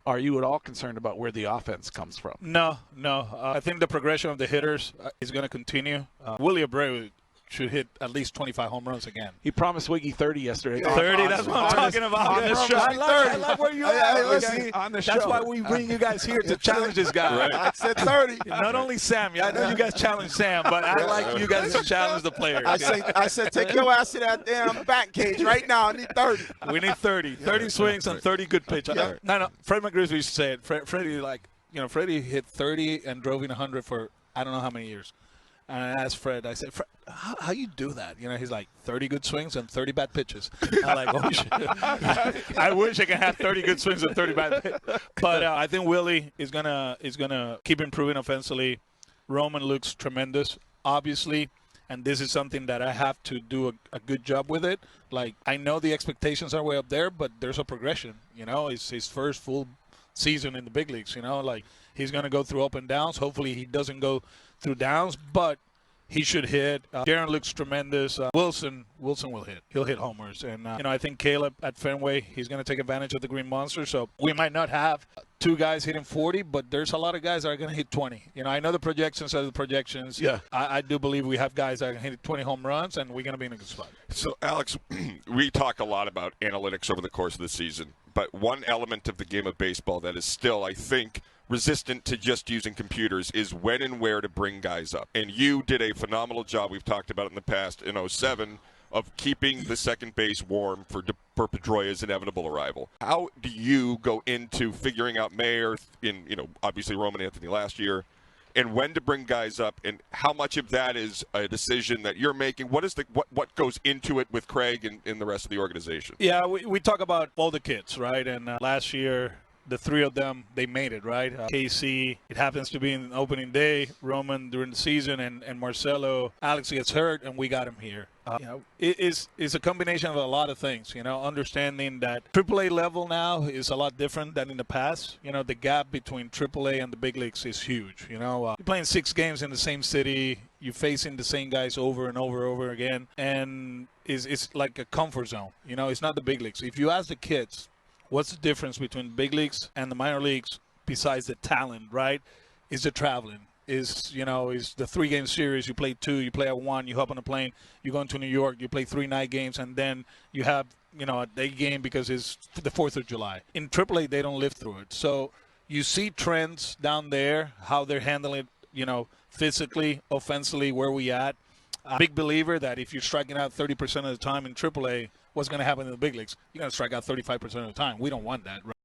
Are you at all concerned about where the offense comes from? No. I think the progression of the hitters is going to continue. Wilyer Abreu should hit at least 25 home runs again. He promised Wiggy 30 yesterday. 30, that's what I'm talking about. On the show. I like where you're at. On the show. That's why we bring you guys here to challenge this guy. Right. I said 30. Not only Sam. I know you guys challenge Sam, but I like you guys to challenge the players. I said, take your ass to that damn back cage right now. I need 30. We need 30. 30 swings and 30 good pitches. Yeah. No. Fred McGriff used to say it. Freddie hit 30 and drove in 100 for I don't know how many years. And I asked Fred, I said, Fred, how you do that? He's like 30 good swings and 30 bad pitches. I'm like, oh shit. I wish I could have 30 good swings and 30 bad pitches. But I think Willie is gonna keep improving offensively. Roman looks tremendous, obviously, and this is something that I have to do a good job with it. Like, I know the expectations are way up there, but there's a progression. It's his first full season in the big leagues. Like, he's gonna go through up and downs. Hopefully he doesn't go through downs, but he should hit. Darren looks tremendous. Wilson will hit. He'll hit homers. And, I think Caleb at Fenway, he's going to take advantage of the Green Monster. So we might not have two guys hitting 40, but there's a lot of guys that are going to hit 20. I know the projections are the projections. Yeah. I do believe we have guys that are going to hit 20 home runs, and we're going to be in a good spot. So, Alex, we talk a lot about analytics over the course of the season, but one element of the game of baseball that is still, I think, resistant to just using computers is when and where to bring guys up. And you did a phenomenal job, we've talked about it in the past, in 07, of keeping the second base warm for Pedroia's inevitable arrival. How do you go into figuring out Mayer in, obviously Roman Anthony last year, and when to bring guys up, and how much of that is a decision that you're making? What goes into it with Craig and the rest of the organization? Yeah, we talk about all the kids, right? And last year, the three of them, they made it, right? KC, it happens to be in opening day, Roman during the season, and Marcelo, Alex gets hurt, and we got him here. It's a combination of a lot of things, understanding that AAA level now is a lot different than in the past. The gap between AAA and the big leagues is huge. You're playing 6 games in the same city, you're facing the same guys over and over again, and it's like a comfort zone. It's not the big leagues. If you ask the kids, what's the difference between big leagues and the minor leagues besides the talent, right? Is the traveling. Is the 3-game series. You play 2, you play at 1, you hop on a plane, you go into New York, you play 3 night games, and then you have, a day game because it's the 4th of July. In AAA, they don't live through it. So you see trends down there, how they're handling it, physically, offensively, where we at. I'm a big believer that if you're striking out 30% of the time in AAA, what's going to happen in the big leagues? You're going to strike out 35% of the time. We don't want that, right?